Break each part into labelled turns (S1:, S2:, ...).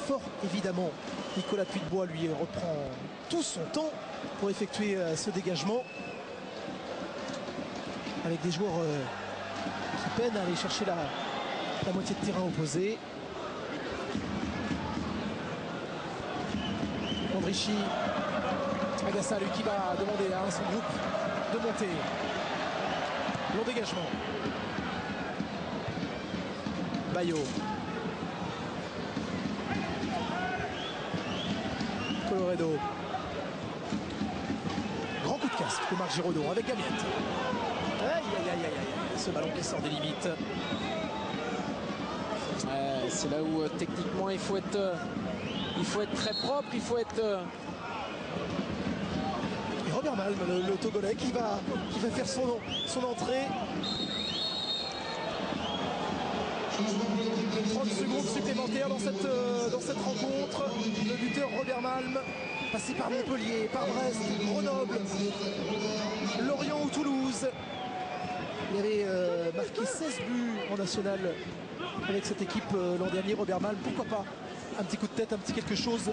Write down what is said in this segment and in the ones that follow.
S1: fort évidemment. Nicolas Puytebois lui reprend tout son temps pour effectuer ce dégagement. Avec des joueurs qui peinent à aller chercher la moitié de terrain opposé. Andrichi, Agassa lui qui va demander à son groupe de monter. Long dégagement. Bayo. Colloredo. Grand coup de casque de Marc Giraudot avec Gamiette. Aïe aïe aïe aïe aïe. Ce ballon qui sort des limites.
S2: C'est là où techniquement il faut être très propre, il faut être...
S1: Et Robert Malm, le Togolais qui va faire son entrée. 30 secondes supplémentaires dans cette rencontre. Le buteur Robert Malm, passé par Montpellier, par Brest, Grenoble, Lorient ou Toulouse. Il avait marqué 16 buts en national avec cette équipe l'an dernier. Robert Malm, pourquoi pas un petit coup de tête, un petit quelque chose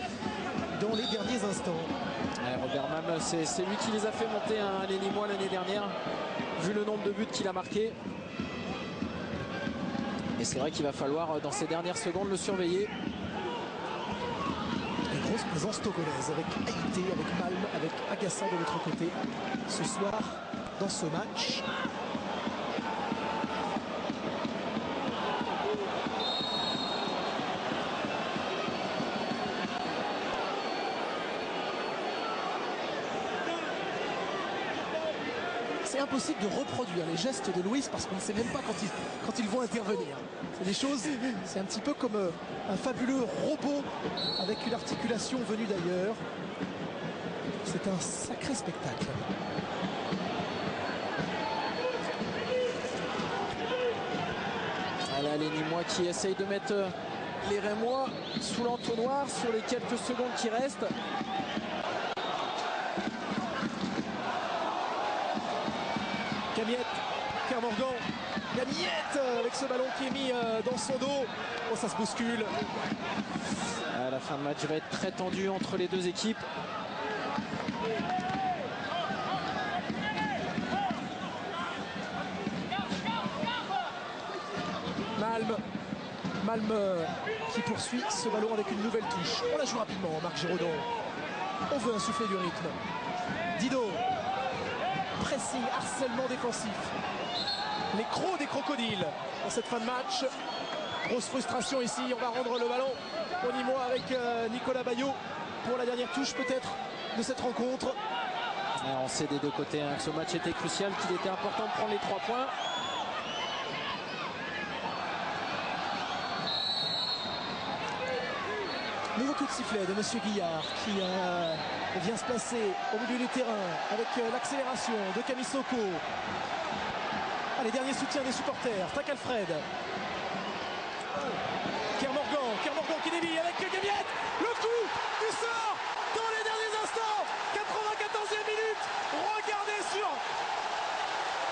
S1: dans les derniers instants.
S2: Robert Malm, c'est lui qui les a fait monter un Lénimois l'année dernière, vu le nombre de buts qu'il a marqué. Et c'est vrai qu'il va falloir, dans ces dernières secondes, le surveiller.
S1: Une grosse présence togolaise avec Haïté, avec Malm, avec Agassa de l'autre côté. Ce soir, dans ce match. C'est impossible de reproduire les gestes de Luis parce qu'on ne sait même pas quand ils vont intervenir. C'est des choses, c'est un petit peu comme un fabuleux robot avec une articulation venue d'ailleurs. C'est un sacré spectacle.
S2: Voilà les Nîmois qui essayent de mettre les Rémois sous l'entonnoir sur les quelques secondes qui restent.
S1: Gamiette, Kermorgan, Gamiette avec ce ballon qui est mis dans son dos. Oh, ça se bouscule.
S2: La fin de match va être très tendue entre les deux équipes.
S1: Malm qui poursuit ce ballon avec une nouvelle touche. On la joue rapidement, Marc Giraudot. On veut insuffler du rythme. Dido. Pressing, harcèlement défensif. Les crocs des crocodiles dans cette fin de match. Grosse frustration ici. On va rendre le ballon au Nîmois avec Nicolas Bayo pour la dernière touche peut-être de cette rencontre.
S2: On sait des deux côtés que ce match était crucial, qu'il était important de prendre les 3 points.
S1: Nouveau coup de sifflet de Monsieur Guillard qui vient se placer au milieu du terrain avec l'accélération de Camisoko. Allez, dernier soutien des supporters. Tac Alfred. Kermorgan qui dévie avec Gamiette. Le coup du sort dans les derniers instants. 94e minute. Regardez sur.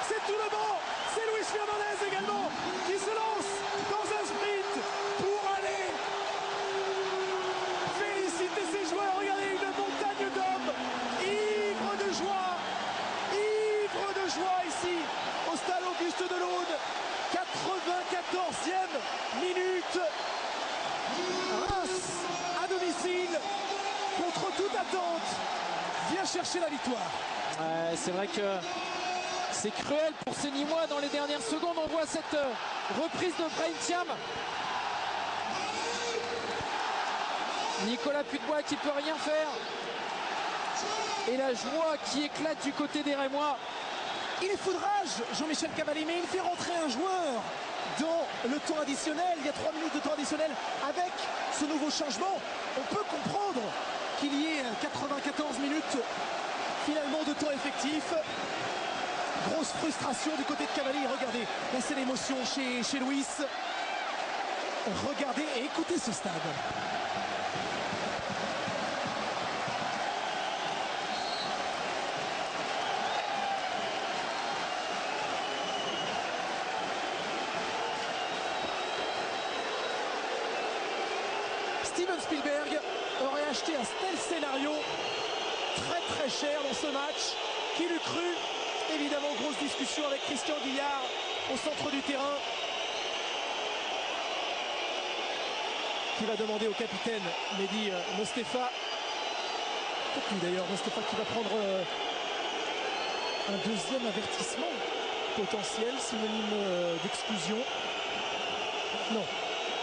S1: C'est tout le banc. C'est Luis Fernandez également qui se lance dans un sprint pour aller féliciter ses joueurs. Regardez une montagne d'hommes ivres de joie ici au stade Auguste Delaune. 94e minute. Reims à domicile contre toute attente vient chercher la victoire.
S2: C'est vrai que c'est cruel pour ces Nîmois. Dans les dernières secondes, on voit cette reprise de Brahim Thiam. Nicolas Puytebois qui peut rien faire. Et la joie qui éclate du côté des Rémois.
S1: Il est foudrage, Jean-Michel Cavalli, mais il fait rentrer un joueur dans le temps additionnel. Il y a 3 minutes de temps additionnel. Avec ce nouveau changement, on peut comprendre qu'il y ait 94 minutes finalement de temps effectif. Grosse frustration du côté de Cavalli. Regardez, là c'est l'émotion chez Luis. Regardez et écoutez ce stade. Steven Spielberg aurait acheté un tel scénario très très cher dans ce match. Qui l'eût cru? Évidemment, grosse discussion avec Christian Guillard au centre du terrain, qui va demander au capitaine Mehdi Mostefa, peut-être lui d'ailleurs, Mostefa qui va prendre un deuxième avertissement potentiel, synonyme d'exclusion. Non,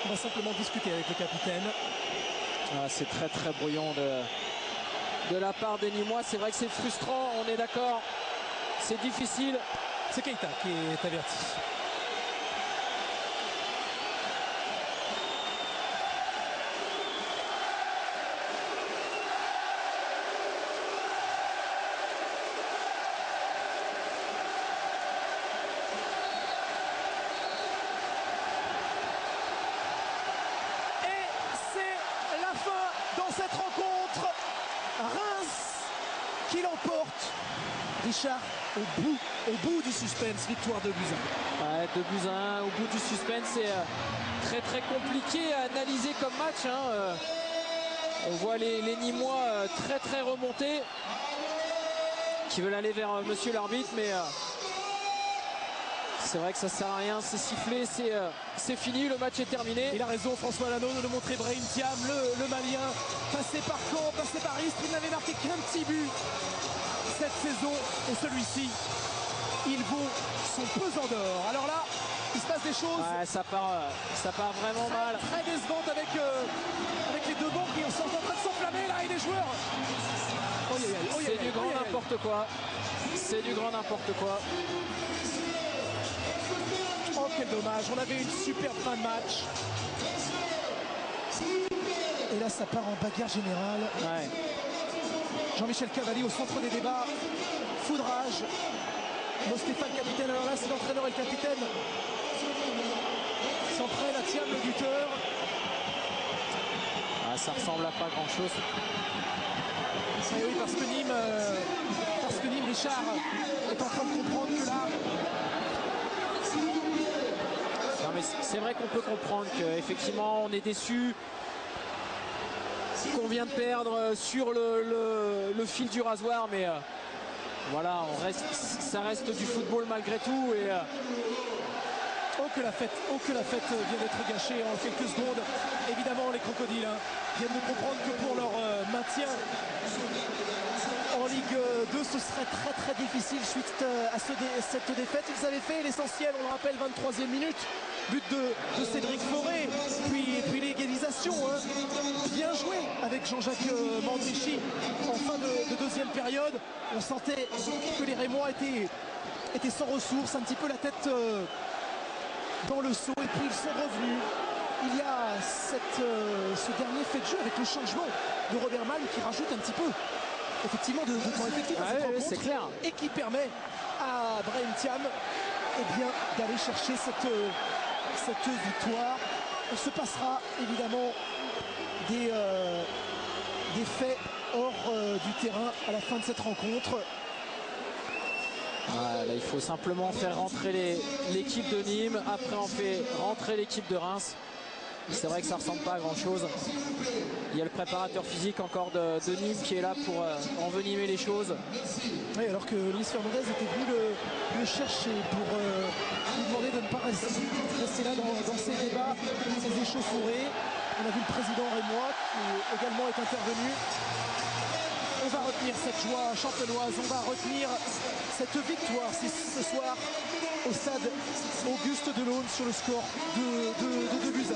S1: on va simplement discuter avec le capitaine.
S2: Ah, c'est très très brouillon de la part des Nîmois. C'est vrai que c'est frustrant, on est d'accord. C'est difficile.
S1: C'est Keita qui est averti. Cette rencontre, Reims qui l'emporte. Richard, au bout du suspense, victoire de buts à 1.
S2: Ouais, 2-1 au bout du suspense, c'est très très compliqué à analyser comme match. On voit les Nîmois très très remontés, qui veulent aller vers monsieur l'arbitre, mais c'est vrai que ça sert à rien, c'est sifflé, c'est fini, le match est terminé.
S1: Il a raison François Lano de le montrer. Brahim Thiam, le Malien, passé par Caen, passé par Istres, il n'avait marqué qu'un petit but cette saison, et celui-ci, il vaut son pesant d'or. Alors là, il se passe des choses.
S2: Ouais, ça part vraiment mal.
S1: Très décevante avec les deux bancs qui sont en train de s'enflammer là, et les joueurs.
S2: C'est du grand n'importe quoi. C'est du grand n'importe quoi.
S1: Oh, quel dommage, on avait une superbe fin de match. Et là, ça part en bagarre générale.
S2: Ouais.
S1: Jean-Michel Cavalli au centre des débats. Foudrage. Mostefa, le capitaine. Alors là, c'est l'entraîneur et le capitaine. S'entraîne à Thiam, le buteur.
S2: Ah, ça ressemble à pas grand-chose.
S1: Et oui, parce que Nîmes, Richard, est en train de comprendre que là...
S2: Non, mais c'est vrai qu'on peut comprendre qu'effectivement on est déçu, qu'on vient de perdre sur le fil du rasoir, mais voilà, ça reste du football malgré tout. Et
S1: oh que la fête vient d'être gâchée en quelques secondes. Évidemment, les crocodiles viennent de comprendre que pour leur maintien en Ligue 2, ce serait très très difficile suite à cette défaite. Ils avaient fait l'essentiel, on le rappelle, 23e minute, but de Cédric Forêt, puis l'égalisation. Bien joué avec Jean-Jacques Mandrichi en fin de deuxième période. On sentait que les Rémois étaient sans ressources, un petit peu la tête dans le seau, et puis ils sont revenus. Il y a ce dernier fait de jeu avec le changement de Robert Malm qui rajoute un petit peu effectivement de temps effectif à cette rencontre,
S2: c'est clair.
S1: Et qui permet à Brahim Thiam d'aller chercher cette victoire. On se passera évidemment des faits hors du terrain à la fin de cette rencontre.
S2: Là, il faut simplement faire rentrer l'équipe de Nîmes. Après, on fait rentrer l'équipe de Reims. C'est vrai que ça ne ressemble pas à grand chose. Il y a le préparateur physique encore de Nîmes qui est là pour envenimer les choses.
S1: Oui, alors que Luis Fernandez était venu le chercher pour lui demander de ne pas rester là dans ces débats, ces échauffourées. On a vu le président Rémois qui également est intervenu. On va retenir cette joie champenoise, on va retenir cette victoire ce soir au stade Auguste Delaune sur le score de 2-1.